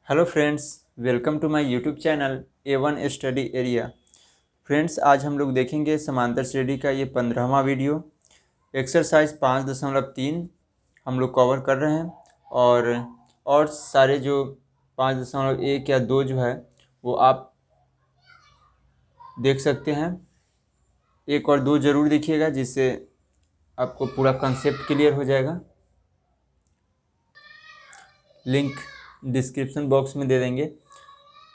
Hello friends, welcome to my YouTube channel A1 study area. Friends, आज हम लोग देखेंगे समांतर श्रेणी का ये 15वां वीडियो। एक्सरसाइज 5.3 हम लोग कवर कर रहे हैं और सारे जो 5.1 या 2 जो है वो आप देख सकते हैं। 1 और 2 ज़रूर देखिएगा, जिससे आपको पूरा कंसेप्ट क्लियर हो जाएगा। लिंक डिस्क्रिप्शन बॉक्स में दे देंगे।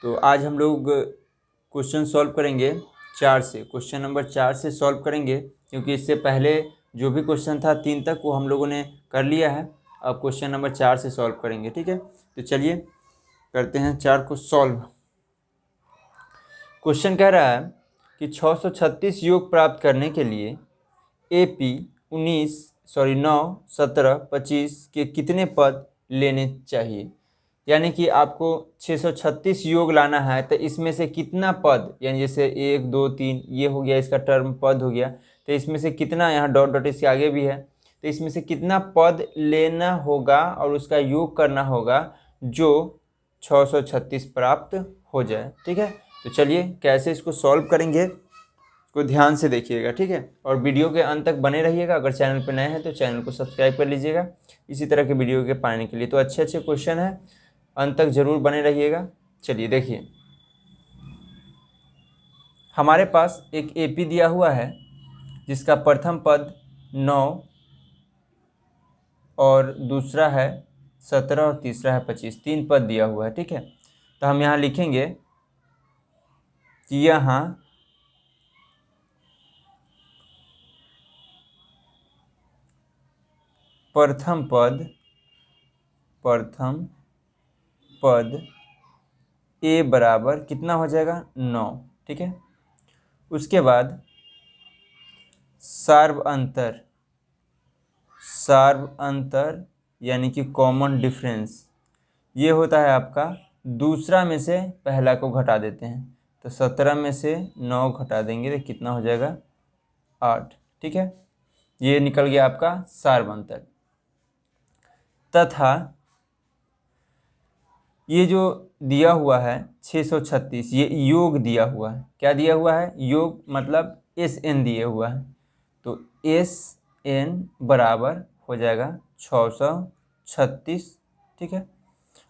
तो आज हम लोग क्वेश्चन सॉल्व करेंगे 4 से। क्वेश्चन नंबर 4 से सॉल्व करेंगे, क्योंकि इससे पहले जो भी क्वेश्चन था 3 तक वो हम लोगों ने कर लिया है। अब क्वेश्चन नंबर 4 से सॉल्व करेंगे, ठीक है। तो चलिए करते हैं 4 को सॉल्व। क्वेश्चन कह रहा है कि 636 योग प्राप्त करने के लिए AP 9, 17, 25 के कितने पद लेने चाहिए। यानी कि आपको 636 योग लाना है, तो इसमें से कितना पद, यानी जैसे 1, 2, 3 ये हो गया, इसका टर्म पद हो गया, तो इसमें से कितना, यहाँ डॉट डॉट इसके आगे भी है, तो इसमें से कितना पद लेना होगा और उसका योग करना होगा जो 636 प्राप्त हो जाए, ठीक है। तो चलिए कैसे इसको सॉल्व करेंगे को ध्यान से देखिएगा, ठीक है। और वीडियो के अंत तक बने रहिएगा। अगर चैनल पर नए हैं तो चैनल को सब्सक्राइब कर लीजिएगा इसी तरह के वीडियो के पाने के लिए। तो अच्छे अच्छे क्वेश्चन है, अंत तक जरूर बने रहिएगा। चलिए देखिए, हमारे पास एक AP दिया हुआ है जिसका प्रथम पद 9 और दूसरा है 17 और तीसरा है 25, 3 पद दिया हुआ है, ठीक है। तो हम यहाँ लिखेंगे कि यहाँ प्रथम पद A बराबर कितना हो जाएगा, 9, ठीक है। उसके बाद सार्व अंतर यानी कि कॉमन डिफरेंस, ये होता है आपका दूसरा में से पहला को घटा देते हैं। तो 17 में से 9 घटा देंगे तो कितना हो जाएगा, 8, ठीक है। ये निकल गया आपका सार्व अंतर। तथा ये जो दिया हुआ है 636, ये योग दिया हुआ है। क्या दिया हुआ है, योग मतलब SN दिए हुआ है। तो SN बराबर हो जाएगा 636, ठीक है।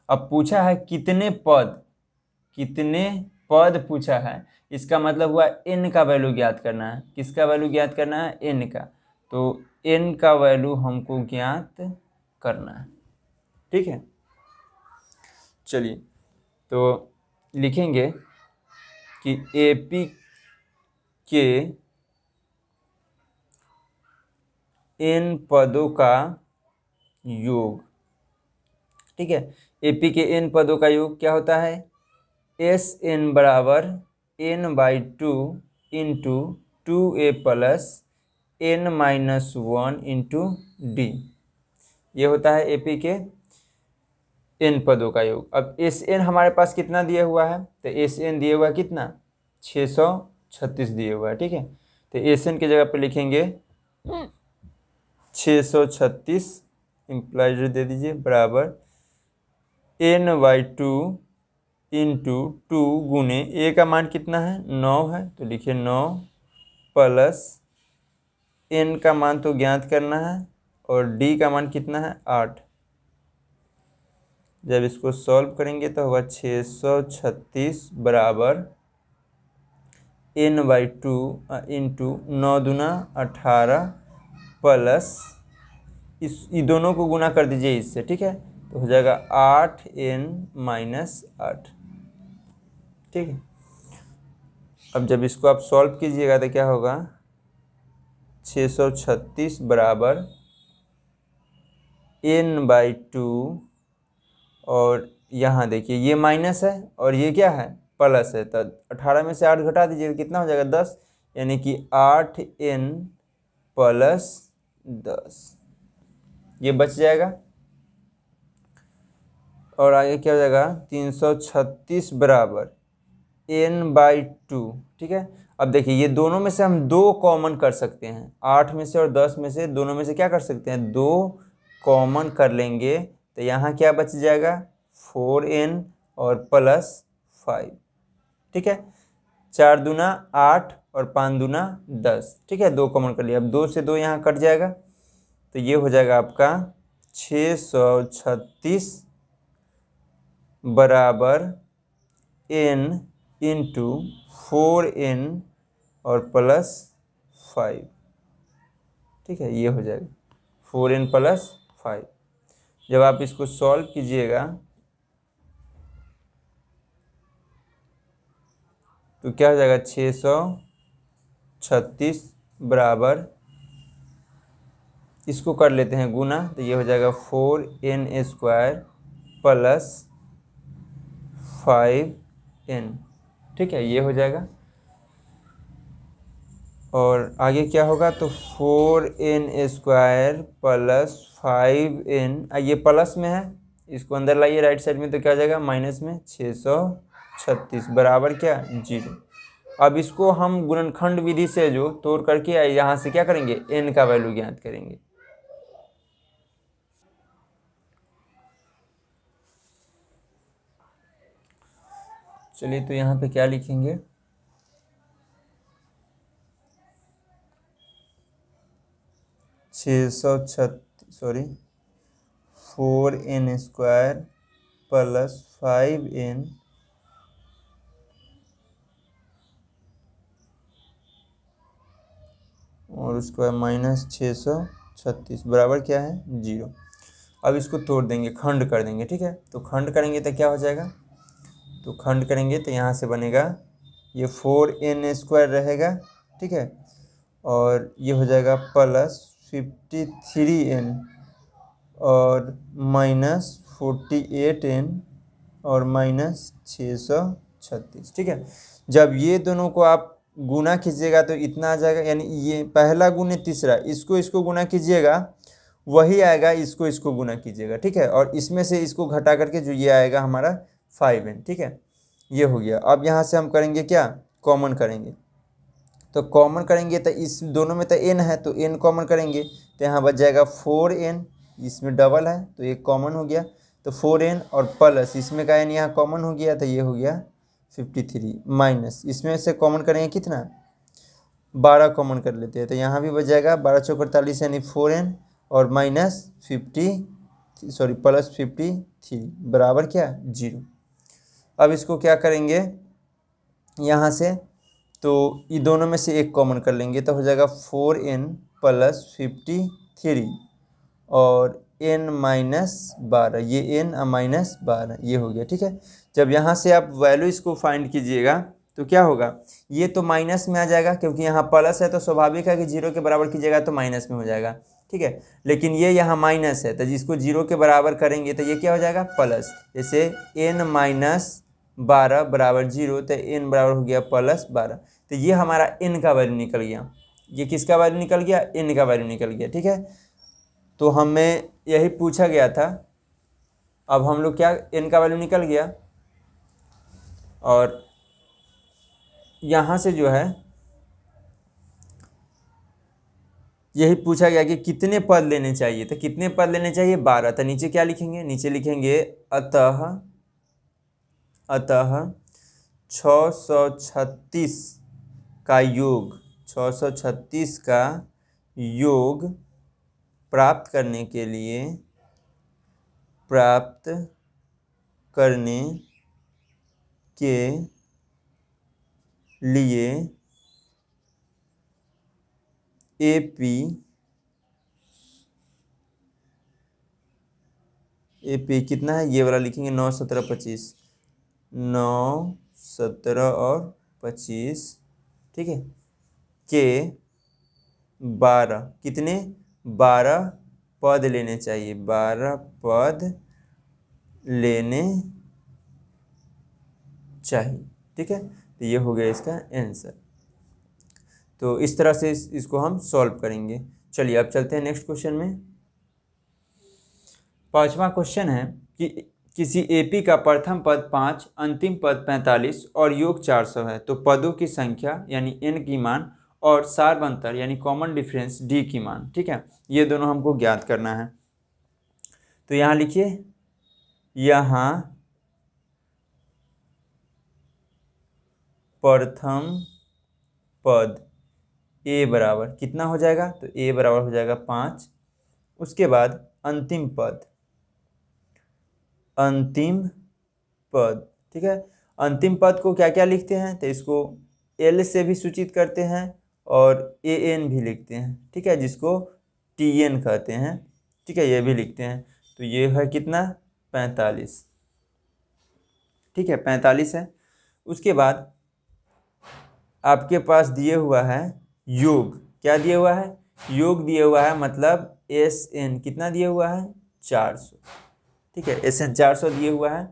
अब पूछा है कितने पद पूछा है, इसका मतलब हुआ N का वैल्यू ज्ञात करना है। किसका वैल्यू ज्ञात करना है, N का। तो N का वैल्यू हमको ज्ञात करना है, ठीक है। चलिए तो लिखेंगे कि AP के N पदों का योग, ठीक है। AP के N पदों का योग क्या होता है, SN बराबर N/2 into 2A plus N-1 into D। ये होता है AP के N पदों का योग। अब SN हमारे पास कितना दिया हुआ है, तो SN दिया हुआ है कितना, 636 दिया हुआ है, ठीक है। तो SN की जगह पर लिखेंगे 636 इम्प्लाइड दे दीजिए बराबर N/2 इंटू 2 गुने A का मान कितना है, 9 है, तो लिखिए 9 प्लस N का मान तो ज्ञात करना है और D का मान कितना है, 8। जब इसको सॉल्व करेंगे तो होगा 636 बराबर N/2 इंटू 9 दूना 18 प्लस ये दोनों को गुना कर दीजिए इससे, ठीक है। तो हो जाएगा 8N-8, ठीक है। अब जब इसको आप सॉल्व कीजिएगा तो क्या होगा, 636 बराबर N/2 और यहाँ देखिए ये माइनस है और ये क्या है, प्लस है। तो 18 में से 8 घटा दीजिए तो कितना हो जाएगा, 10, यानी कि 8N प्लस 10, ये बच जाएगा। और आगे क्या हो जाएगा, 336 बराबर N/2, ठीक है। अब देखिए ये दोनों में से हम 2 कॉमन कर सकते हैं, 8 में से और 10 में से, दोनों में से क्या कर सकते हैं, 2 कॉमन कर लेंगे। तो यहाँ क्या बच जाएगा, 4N और प्लस 5। ठीक है, 4 दूना 8 और 5 दूना 10। ठीक है, 2 कॉमन कर लिया। अब 2 से 2 यहाँ कट जाएगा, तो ये हो जाएगा आपका 636 बराबर n इंटू 4n और प्लस 5। ठीक है, ये हो जाएगा 4n प्लस 5। जब आप इसको सॉल्व कीजिएगा तो क्या हो जाएगा, 636 बराबर, इसको कर लेते हैं गुना, तो ये हो जाएगा 4n² प्लस 5n। ठीक है, ये हो जाएगा। और आगे क्या होगा, तो 4n² प्लस 5n, ये प्लस में है, इसको अंदर लाइए राइट साइड में, तो क्या हो जाएगा माइनस में 636 बराबर क्या, 0। अब इसको हम गुणनखंड विधि से जो तोड़ करके यहाँ से क्या करेंगे, n का वैल्यू ज्ञात करेंगे। चलिए, तो यहाँ पे क्या लिखेंगे, 4n² प्लस 5n और उसके बाद माइनस 636 बराबर क्या है, 0। अब इसको तोड़ देंगे, खंड कर देंगे। ठीक है, तो खंड करेंगे तो क्या हो जाएगा, तो खंड करेंगे तो यहाँ से बनेगा, ये 4n² रहेगा। ठीक है, और ये हो जाएगा प्लस 53n और माइनस 48n और माइनस 636। ठीक है, जब ये दोनों को आप गुना कीजिएगा तो इतना आ जाएगा, यानी ये पहला गुने तीसरा, इसको इसको गुना कीजिएगा वही आएगा, इसको इसको गुना कीजिएगा। ठीक है, और इसमें से इसको घटा करके जो ये आएगा हमारा 5n। ठीक है, ये हो गया। अब यहाँ से हम करेंगे क्या, कॉमन करेंगे, तो कॉमन करेंगे तो इस दोनों में तो n है, तो n कॉमन करेंगे तो यहाँ बच जाएगा 4n, इसमें डबल है तो एक कॉमन हो गया, तो 4n और प्लस इसमें का n यहाँ कॉमन हो गया, तो ये हो गया 53 माइनस इसमें से कॉमन करेंगे कितना, 12 कॉमन कर लेते हैं, तो यहाँ भी बच जाएगा 12 चौक 48 यानी 4n और माइनस 50 प्लस 53 बराबर क्या, 0। अब इसको क्या करेंगे यहाँ से, तो ये दोनों में से एक कॉमन कर लेंगे, तो हो जाएगा 4n प्लस 53 और n माइनस 12, ये n माइनस 12, ये हो गया। ठीक है, जब यहाँ से आप वैल्यू इसको फाइंड कीजिएगा तो क्या होगा, ये तो माइनस में आ जाएगा, क्योंकि यहाँ प्लस है तो स्वाभाविक है कि 0 के बराबर कीजिएगा तो माइनस में हो जाएगा। ठीक है, लेकिन ये यहाँ माइनस है, तो जिसको 0 के बराबर करेंगे तो ये क्या हो जाएगा, प्लस। जैसे n माइनस 12 बराबर 0, तो n बराबर हो गया प्लस 12, तो ये हमारा n का वैल्यू निकल गया। ये किसका वैल्यू निकल गया, n का वैल्यू निकल गया। ठीक है, तो हमें यही पूछा गया था। अब हम लोग क्या, n का वैल्यू निकल गया, और यहाँ से जो है यही पूछा गया कि कितने पद लेने चाहिए, तो कितने पद लेने चाहिए, 12। तो नीचे क्या लिखेंगे, नीचे लिखेंगे अतः 636 का योग, 636 का योग प्राप्त करने के लिए AP कितना है, ये वाला लिखेंगे 9, 17, 25, 9, 17 और 25। ठीक है, के 12, कितने, 12 पद लेने चाहिए, 12 पद लेने चाहिए। ठीक है, तो ये हो गया इसका आंसर। तो इस तरह से इसको हम सॉल्व करेंगे। चलिए अब चलते हैं नेक्स्ट क्वेश्चन में। 5वां क्वेश्चन है कि किसी AP का प्रथम पद 5, अंतिम पद 45 और योग 400 है, तो पदों की संख्या यानी n की मान और सार्वंतर यानी कॉमन डिफरेंस d की मान। ठीक है, ये दोनों हमको ज्ञात करना है। तो यहाँ लिखिए, यहाँ प्रथम पद ए बराबर कितना हो जाएगा, तो ए बराबर हो जाएगा 5। उसके बाद अंतिम पद, अंतिम पद, ठीक है। अंतिम पद को क्या क्या लिखते हैं, तो इसको एल से भी सूचित करते हैं और ए एन भी लिखते हैं, ठीक है, जिसको टी एन कहते हैं, ठीक है, ये भी लिखते हैं। तो ये है कितना, 45, ठीक है, 45 है। उसके बाद आपके पास दिए हुआ है योग, क्या दिया हुआ है, योग दिया हुआ है, मतलब एस एन कितना दिया हुआ है, 400, ठीक है, एस एन 400 दिए हुआ है।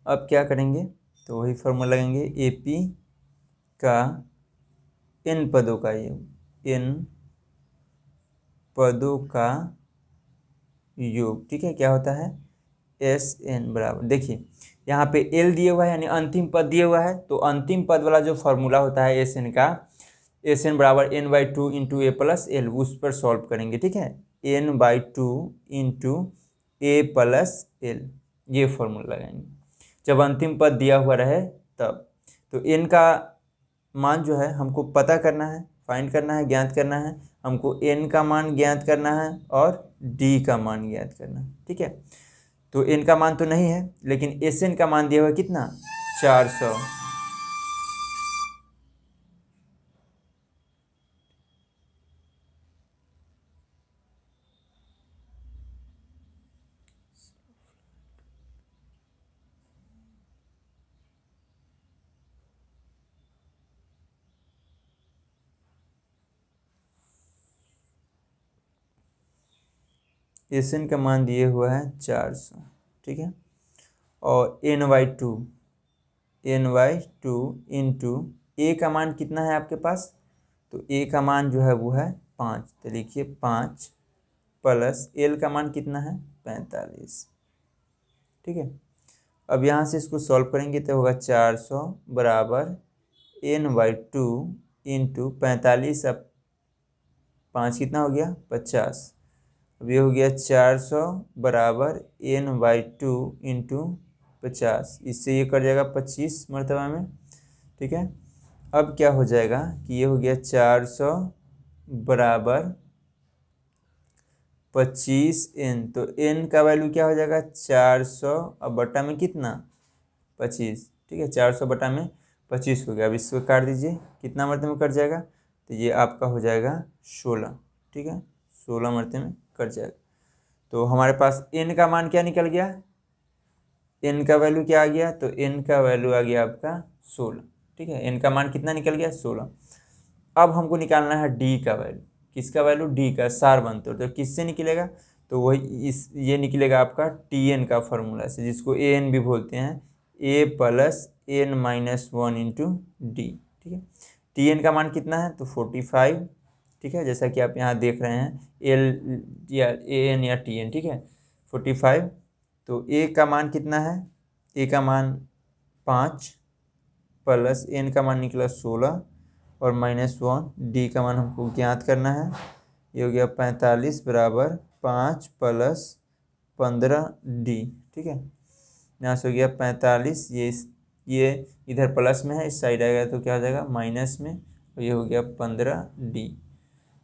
अब क्या करेंगे, तो वही फॉर्मूला लगेंगे, ए पी का एन पदों का योग, एन पदों का योग, ठीक है, क्या होता है, एस एन बराबर, देखिए यहाँ पे एल दिए हुआ है यानी अंतिम पद दिए हुआ है, तो अंतिम पद वाला जो फॉर्मूला होता है एस एन का, एस एन बराबर N by two into A plus L, उस पर सॉल्व करेंगे, ठीक है, N by two into A plus L, ये फॉर्मूला लगाएंगे जब अंतिम पद दिया हुआ रहे तब। तो एन का मान जो है हमको पता करना है, फाइंड करना है, ज्ञात करना है, हमको एन का मान ज्ञात करना है और डी का मान ज्ञात करना है, ठीक है। तो एन का मान तो नहीं है, लेकिन एस एन का मान दिया हुआ है कितना, 400। एस एन का मान दिए हुआ है 400, ठीक है, और N by two, N by two into A का मान कितना है आपके पास, तो ए का मान जो है वो है 5, तो लिखिए 5 प्लस एल का मान कितना है, 45, ठीक है। अब यहाँ से इसको सॉल्व करेंगे तो होगा 400 बराबर एन बाई टू इंटू 45, अब 5 कितना हो गया, 50। अब ये हो गया 400 बराबर एन बाई टू इंटू 50, इससे ये कर जाएगा 25 मरतबा में, ठीक है। अब क्या हो जाएगा कि ये हो गया 400 बराबर 25 एन, तो एन का वैल्यू क्या हो जाएगा, 400 अब बटा में कितना, 25, ठीक है, 400 बटा में 25 हो गया। अब इसको काट दीजिए, कितना मरते में कट जाएगा, तो ये आपका हो जाएगा 16, ठीक है, 16 मरते में कट जाएगा। तो हमारे पास एन का मान क्या निकल गया, एन का वैल्यू क्या आ गया, तो एन का वैल्यू आ गया आपका 16, ठीक है, एन का मान कितना निकल गया, 16। अब हमको निकालना है डी का वैल्यू, किसका वैल्यू, डी का, सारबंतोड़, तो किससे निकलेगा, तो वही ये निकलेगा आपका टी एन का फॉर्मूला से, जिसको ए एन भी बोलते हैं, A plus N minus 1 into D, ठीक है। टी एन का मान कितना है, तो 45, ठीक है, जैसा कि आप यहाँ देख रहे हैं, एल या ए एन या टी एन, ठीक है, 45। तो ए का मान कितना है, ए का मान 5 प्लस एन का मान निकला 16 और -1, डी का मान हमको ज्ञात करना है, ये हो गया 45 बराबर 5 प्लस 15 डी, ठीक है। यहाँ से हो गया 45, ये इधर प्लस में है, इस साइड आएगा तो क्या हो जाएगा, माइनस में, और ये हो गया 15 डी।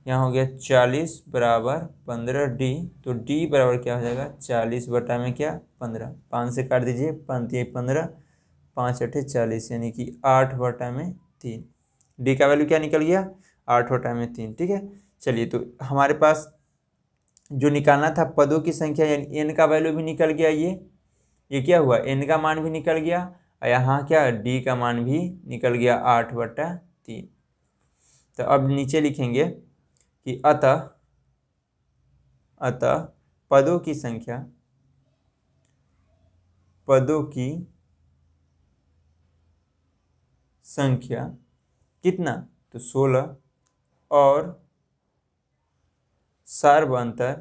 यहाँ हो गया 40 बराबर 15 डी, तो डी बराबर क्या हो जाएगा, 40 बटा में क्या, 15, 5 से काट दीजिए, 15, 5 अठे 40, यानी कि 8 बटा में 3, डी का वैल्यू क्या निकल गया, 8 बटा में 3, ठीक है। चलिए, तो हमारे पास जो निकालना था पदों की संख्या, यानी एन का वैल्यू भी निकल गया, ये क्या हुआ, एन का मान भी निकल गया, और यहाँ क्या, डी का मान भी निकल गया, 8 बटा 3। तो अब नीचे लिखेंगे कि अतः पदों की संख्या, कितना, तो 16, और सार्व अंतर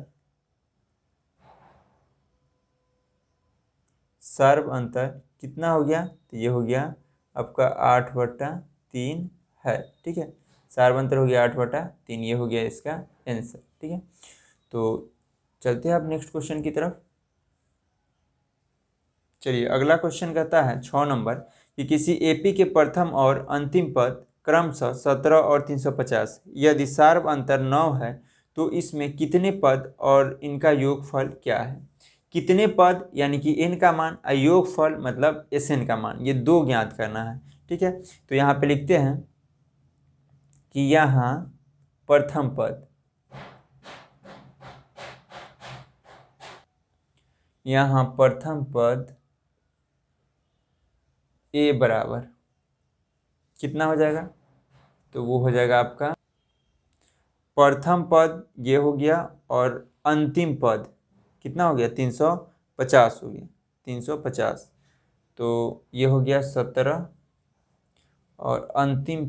कितना हो गया, तो ये हो गया आपका 8 बटा 3 है, ठीक है, सार्व अंतर हो गया 8 बटा 3, ये हो गया इसका आंसर, ठीक है। तो चलते हैं अब नेक्स्ट क्वेश्चन की तरफ। चलिए अगला क्वेश्चन कहता है 6 नंबर कि किसी एपी के प्रथम और अंतिम पद क्रमशः 17 और 350 यदि सार्व अंतर 9 है तो इसमें कितने पद और इनका योगफल क्या है। कितने पद यानी कि n का मान, योगफल मतलब Sn का मान, ये दो ज्ञात करना है। ठीक है, तो यहाँ पे लिखते हैं कि यहाँ प्रथम पद, यहाँ प्रथम पद a बराबर कितना हो जाएगा, तो वो हो जाएगा आपका प्रथम पद ये हो गया और अंतिम पद कितना हो गया 350 हो गया 350, तो ये हो गया 17 और अंतिम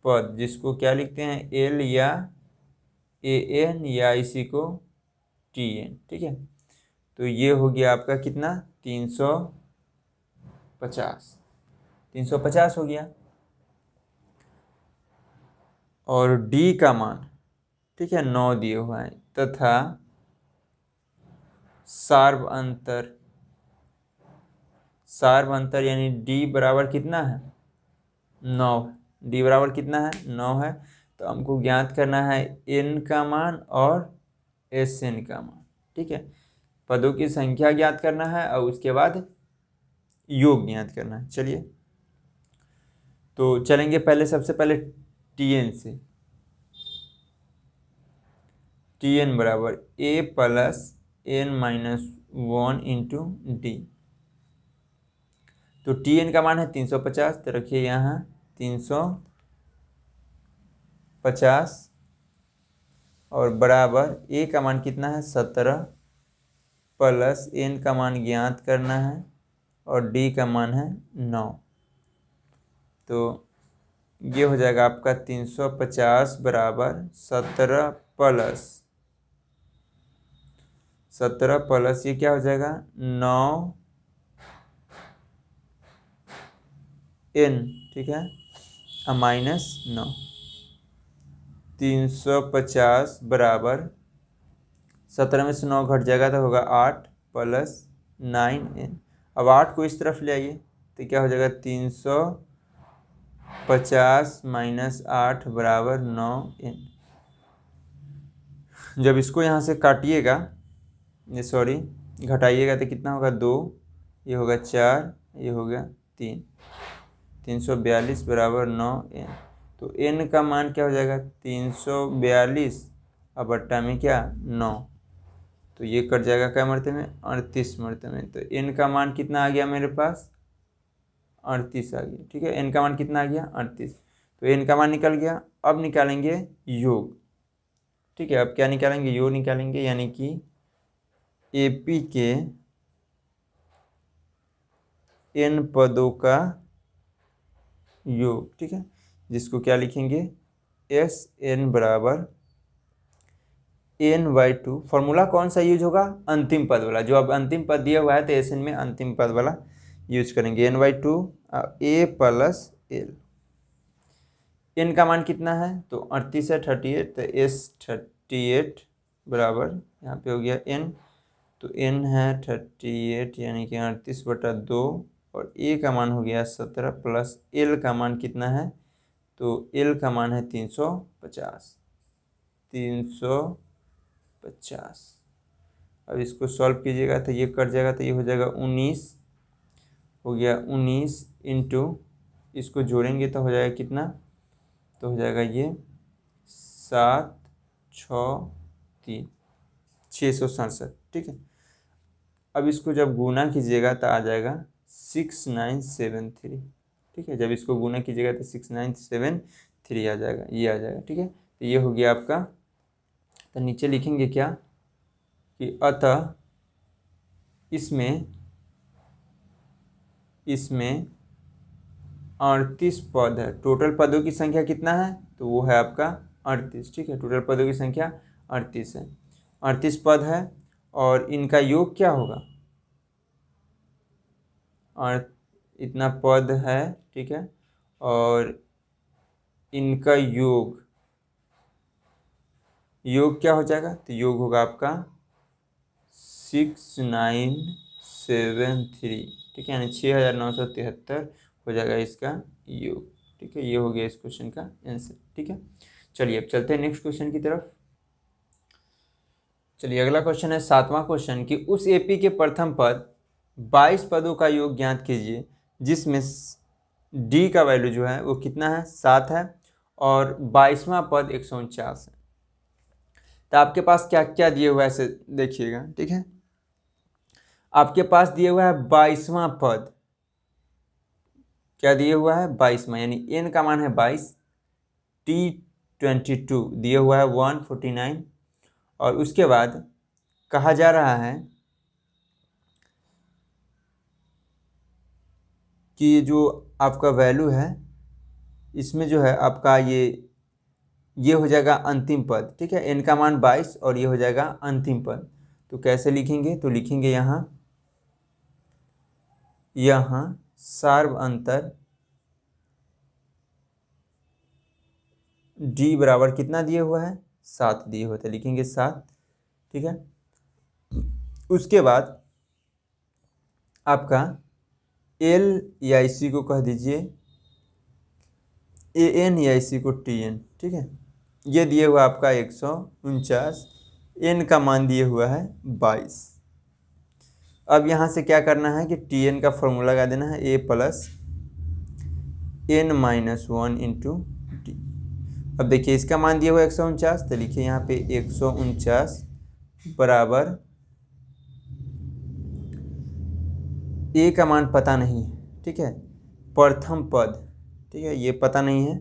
पद जिसको क्या लिखते हैं एल या an या इसी को tn। ठीक है, तो ये हो गया आपका कितना 350 हो गया। और d का मान ठीक है 9 दिए हुआ है तथा सार्व अंतर यानी d बराबर कितना है 9, d बराबर कितना है 9 है, तो हमको ज्ञात करना है n का मान और Sn का मान। ठीक है, पदों की संख्या ज्ञात करना है और उसके बाद योग ज्ञात करना है। चलिए तो चलेंगे पहले, सबसे पहले Tn से। Tn बराबर a plus n-1 into D. तो Tn का मान है 350, तो रखिए यहाँ 350 और बराबर a का मान कितना है 17 प्लस n का मान ज्ञात करना है और d का मान है 9, तो ये हो जाएगा आपका 350 बराबर 17 प्लस ये क्या हो जाएगा 9 n। ठीक है, माइनस 9, 350 बराबर 17 में से 9 घट जाएगा तो होगा 8 प्लस 9n। अब 8 को इस तरफ ले आइए तो क्या हो जाएगा 350 माइनस 8 बराबर 9n। जब इसको यहाँ से काटिएगा, ये सॉरी घटाइएगा तो कितना होगा 2, ये होगा 4, ये होगा 3, 342 बराबर 9n। तो n का मान क्या हो जाएगा 342 और बट्टा में क्या 9, तो ये कट जाएगा क्या मरते में 38 मरते में, तो n का मान कितना आ गया मेरे पास 38 आ गया। ठीक है, n का मान कितना आ गया 38, तो n का मान निकल गया। अब निकालेंगे योग। ठीक है, अब क्या निकालेंगे योग निकालेंगे, यानी कि AP के n पदों का योग। ठीक है, जिसको क्या लिखेंगे Sn बराबर n/2। फॉर्मूला कौन सा यूज होगा अंतिम पद वाला, जो अब अंतिम पद दिया हुआ है तो Sn में अंतिम पद वाला यूज करेंगे n/2 a plus l। n का मान कितना है तो 38 है 38, तो S38 बराबर यहाँ पे हो गया n, तो n है 38 यानी कि 38/2 और a का मान हो गया 17 प्लस l का मान कितना है तो l का मान है 350। अब इसको सॉल्व कीजिएगा तो ये कट जाएगा, तो ये हो जाएगा 19 हो गया 19 इंटू इसको जोड़ेंगे तो हो जाएगा कितना, तो हो जाएगा ये 7 6 3 667। ठीक है, अब इसको जब गुना कीजिएगा तो आ जाएगा 6973। ठीक है, जब इसको गुना कीजिएगा तो 6973 आ जाएगा, ये आ जाएगा। ठीक है, तो ये हो गया आपका। तो नीचे लिखेंगे क्या कि अतः इसमें 38 पद है। टोटल पदों की संख्या कितना है तो वो है आपका 38। ठीक है, टोटल पदों की संख्या 38 है, 38 पद है और इनका योग क्या होगा, और इतना पद है। ठीक है, और इनका योग क्या हो जाएगा, तो योग होगा आपका 6973, ठीक है, यानी 6973 हो जाएगा इसका योग। ठीक है, ये हो गया इस क्वेश्चन का आंसर। ठीक है, चलिए अब चलते हैं नेक्स्ट क्वेश्चन की तरफ। चलिए अगला क्वेश्चन है 7वां क्वेश्चन कि उस एपी के प्रथम पद 22 पदों का योग ज्ञात कीजिए जिसमें डी का वैल्यू जो है वो कितना है, 7 है, और 22वां पद 149 है। तो आपके पास क्या क्या दिए हुआ है ऐसे देखिएगा। ठीक है, आपके पास दिए हुआ है 22वां पद, क्या दिए हुआ है, 22वां, यानी n का मान है 22, t 22 दिए हुआ है 149, और उसके बाद कहा जा रहा है कि ये जो आपका वैल्यू है इसमें जो है आपका ये हो जाएगा अंतिम पद। ठीक है, n का मान 22 और ये हो जाएगा अंतिम पद। तो कैसे लिखेंगे, तो लिखेंगे यहाँ सार्व अंतर d बराबर कितना दिए हुआ है, 7 दिए हुए थे, लिखेंगे 7। ठीक है, उसके बाद आपका L या इसी को कह दीजिए AN या इसी को TN। ठीक है, ये दिए हुआ आपका 149, n का मान दिए हुआ है 22। अब यहाँ से क्या करना है कि TN का फॉर्मूला लगा देना है, A plus n-1 into T. अब देखिए इसका मान दिया हुआ 149, तो लिखिए यहाँ पे 149 बराबर A का मान पता नहीं है। ठीक है, प्रथम पद, ठीक है, ये पता नहीं है,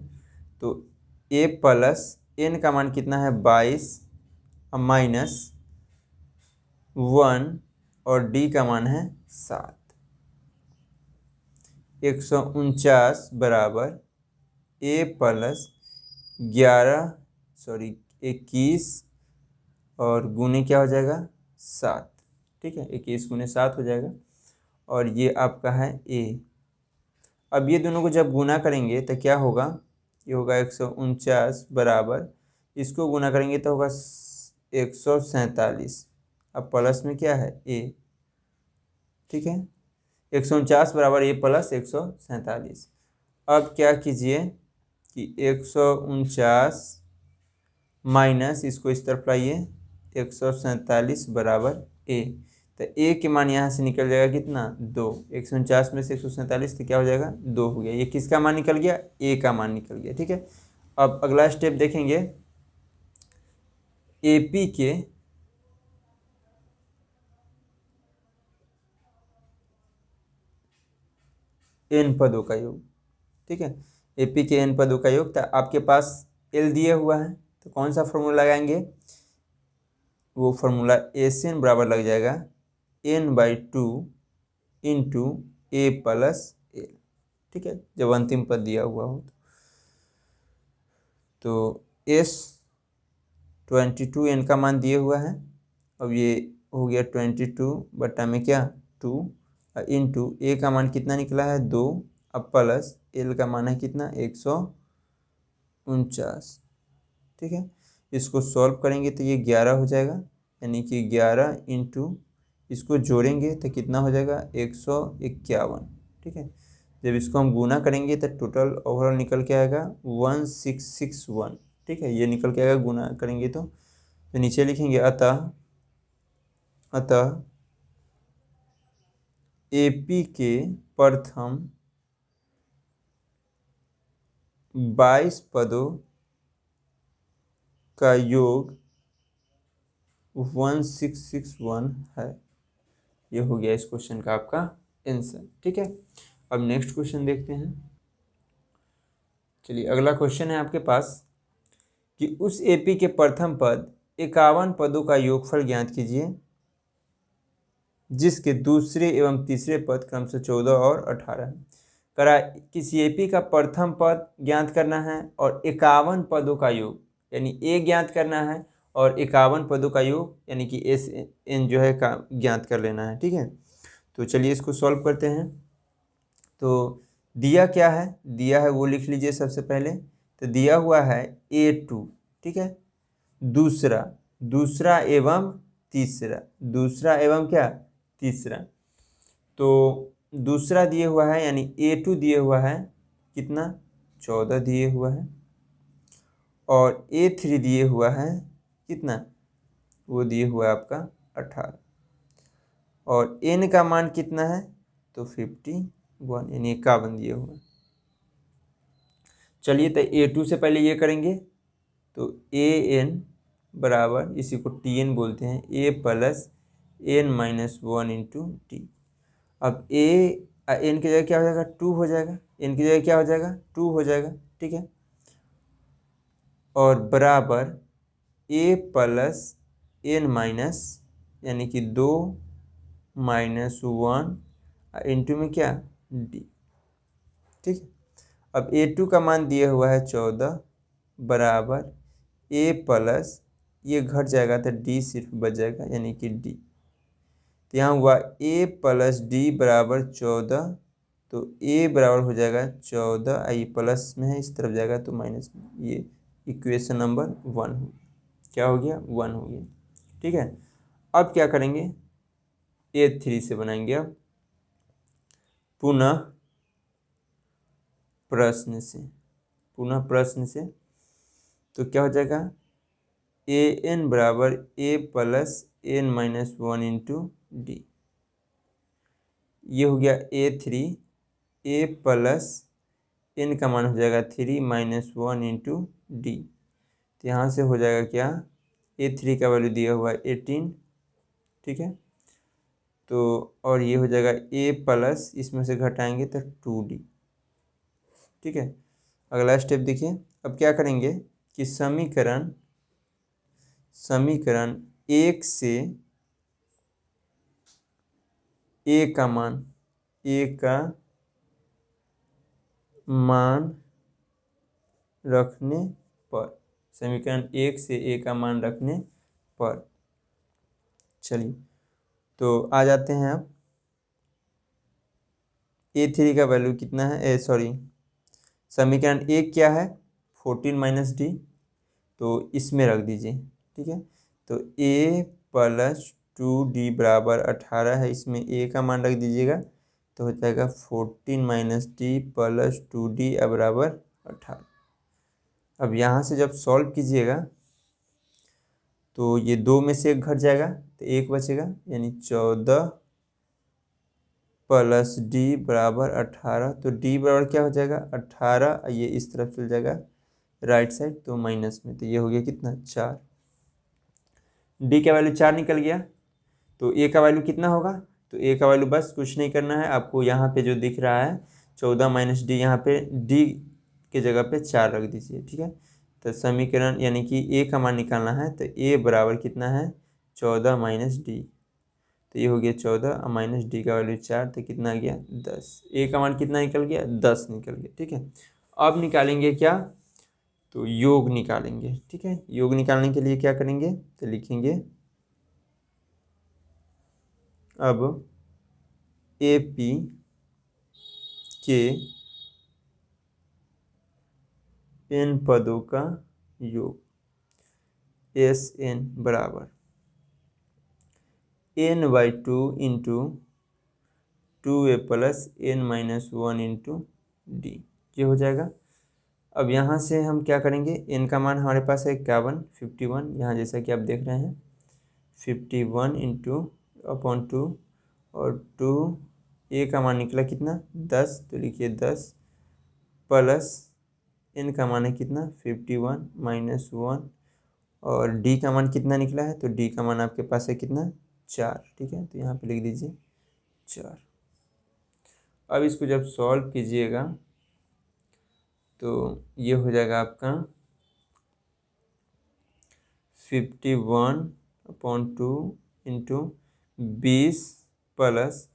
तो A प्लस n का मान कितना है 22 माइनस 1 और d का मान है 7। 149 बराबर A प्लस 21 और गुने क्या हो जाएगा 7। ठीक है, 21 गुने 7 हो जाएगा, और ये आपका है A। अब ये दोनों को जब गुना करेंगे तो क्या होगा, ये होगा 149 बराबर, इसको गुना करेंगे तो होगा 147, अब प्लस में क्या है A। ठीक है, 149 बराबर A प्लस 147। अब क्या कीजिए कि 149 माइनस इसको इस तरफ लाइए, 147 बराबर A। तो A के मान यहाँ से निकल जाएगा कितना, 2। 149 में से 147 तो क्या हो जाएगा, 2 हो गया। ये किसका मान निकल गया, A का मान निकल गया। ठीक है, अब अगला स्टेप देखेंगे, AP के n पदों का योग। ठीक है, AP के n पदों का योग। तो आपके पास L दिया हुआ है, तो कौन सा फॉर्मूला लगाएंगे, वो फॉर्मूला SN बराबर लग जाएगा n/2 into A plus L। ठीक है, जब अंतिम पद दिया हुआ हो तो S22 n का मान दिए हुआ है। अब ये हो गया 22 बटा में क्या 2 इंटू A का मान कितना निकला है 2, अब प्लस L का मान है कितना 149। ठीक है, इसको सॉल्व करेंगे तो ये 11 हो जाएगा, यानी कि 11 इंटू इसको जोड़ेंगे तो कितना हो जाएगा 151। ठीक है, जब इसको हम गुना करेंगे तो टोटल ओवरऑल निकल के आएगा 1661। ठीक है, ये निकल के आएगा गुना करेंगे तो नीचे लिखेंगे अतः AP के प्रथम 22 पदों का योग 1661 है। ये हो गया इस क्वेश्चन का आपका आंसर। ठीक है, अब नेक्स्ट क्वेश्चन देखते हैं। चलिए अगला क्वेश्चन है आपके पास कि उस AP के प्रथम पद 51 पदों का योगफल ज्ञात कीजिए जिसके दूसरे एवं तीसरे पद क्रमशः 14 और 18 है। करा किसी AP का प्रथम पद ज्ञात करना है और 51 पदों का योग, यानी A ज्ञात करना है और 51 पदों का योग यानी कि SN जो है का ज्ञात कर लेना है। ठीक है, तो चलिए इसको सॉल्व करते हैं। तो दिया क्या है, दिया है वो लिख लीजिए सबसे पहले। तो दिया हुआ है A2। ठीक है, दूसरा एवं तीसरा, दूसरा एवं क्या तीसरा। तो दूसरा दिए हुआ है यानी A2 दिए हुआ है कितना 14 दिए हुआ है, और A3 दिए हुआ है कितना, वो दिए हुआ है आपका 18, और n का मान कितना है तो 51 यानी 51 दिए हुआ है। चलिए तो A2 से पहले ये करेंगे, तो an बराबर, इसी को Tn बोलते हैं, a plus n minus 1 into T. अब n की जगह क्या हो जाएगा 2 हो जाएगा, n की जगह क्या हो जाएगा 2 हो जाएगा, ठीक है। और बराबर a प्लस n माइनस यानी कि 2 माइनस 1 इंटू में क्या d, ठीक है। अब A2 का मान दिया हुआ है 14 बराबर a प्लस, ये घट जाएगा तो d सिर्फ बच जाएगा यानी कि d। तो यहाँ हुआ a प्लस डी बराबर 14, तो a बराबर हो जाएगा 14, आई प्लस में है इस तरफ जाएगा तो माइनस में, ये इक्वेशन नंबर 1 हो, क्या हो गया 1 हो गया, ठीक है। अब क्या करेंगे A3 से बनाएंगे, अब पुनः प्रश्न से, पुनः प्रश्न से, तो क्या हो जाएगा an बराबर a plus n minus 1 into D, ये हो गया A3, a प्लस n का मान हो जाएगा 3 माइनस 1 इंटू डी। तो यहाँ से हो जाएगा क्या A3 का वैल्यू दिया हुआ है 18, ठीक है। तो और ये हो जाएगा a प्लस, इसमें से घटाएंगे तो 2d, ठीक है। अगला स्टेप देखिए, अब क्या करेंगे कि समीकरण 1 से a का मान रखने पर, समीकरण 1 से a का मान रखने पर, चलिए तो आ जाते हैं। अब A3 का वैल्यू कितना है, समीकरण 1 क्या है 14 माइनस डी, तो इसमें रख दीजिए, ठीक है। तो a प्लस 2d बराबर 18 है, इसमें a का मान रख दीजिएगा, तो हो जाएगा 14 माइनस डी प्लस 2d बराबर 18। अब यहाँ से जब सॉल्व कीजिएगा तो ये 2 में से 1 घट जाएगा तो 1 बचेगा, यानी 14 प्लस डी बराबर 18, तो डी बराबर क्या हो जाएगा 18, ये इस तरफ चल जाएगा राइट साइड तो माइनस में, तो ये हो गया कितना 4, डी का वैल्यू 4 निकल गया। तो ए का वैल्यू कितना होगा, तो ए का वैल्यू बस कुछ नहीं करना है आपको, यहाँ पे जो दिख रहा है 14 माइनस डी, यहाँ पे डी के जगह पे 4 रख दीजिए, ठीक है। तो समीकरण यानी कि ए का मान निकालना है, तो ए बराबर कितना है 14 माइनस डी, तो ये हो गया 14 माइनस डी का वैल्यू 4, तो कितना आ गया 10, ए का मान कितना निकल गया 10 निकल गया, ठीक है। अब निकालेंगे क्या, तो योग निकालेंगे, ठीक है। योग निकालने के लिए क्या करेंगे, तो लिखेंगे अब AP के n पदों का योग SN बराबर n/2 into 2a plus n minus 1 into D, ये हो जाएगा। अब यहाँ से हम क्या करेंगे, n का मान हमारे पास है 51, यहाँ जैसा कि आप देख रहे हैं 51 इंटू अपॉन 2, और 2 a का मान निकला कितना 10, तो लिखिए 10 प्लस n का मान है कितना 51 माइनस 1, और d का मान कितना निकला है, तो d का मान आपके पास है कितना 4, ठीक है। तो यहाँ पे लिख दीजिए 4। अब इसको जब सॉल्व कीजिएगा तो ये हो जाएगा आपका 51/2 इंटू 20 प्लस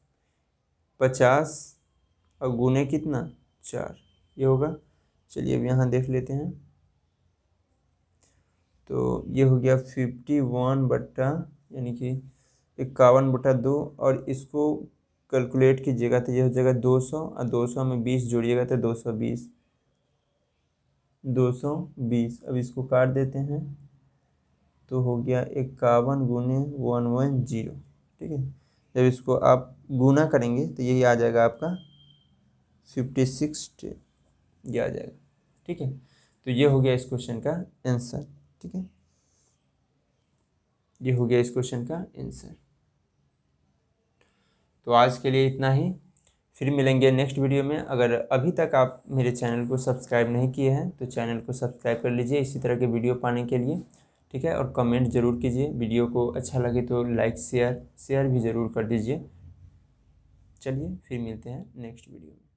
50 और गुने कितना 4, ये होगा। चलिए अब यहाँ देख लेते हैं, तो ये हो गया 51 बट्टा यानी कि 51/2, और इसको कैलकुलेट कीजिएगा तो ये हो जाएगा 200, और 200 में 20 जोड़िएगा तो 220। अब इसको काट देते हैं तो हो गया 51 गुने 110। ठीक है, जब इसको आप गुना करेंगे तो यही आ जाएगा आपका 56, ये आ जाएगा। ठीक है, तो ये हो गया इस क्वेश्चन का आंसर। ठीक है, ये हो गया इस क्वेश्चन का आंसर। तो आज के लिए इतना ही, फिर मिलेंगे नेक्स्ट वीडियो में। अगर अभी तक आप मेरे चैनल को सब्सक्राइब नहीं किए हैं तो चैनल को सब्सक्राइब कर लीजिए इसी तरह के वीडियो पाने के लिए। ठीक है, और कमेंट ज़रूर कीजिए, वीडियो को अच्छा लगे तो लाइक शेयर भी ज़रूर कर दीजिए। चलिए फिर मिलते हैं नेक्स्ट वीडियो में।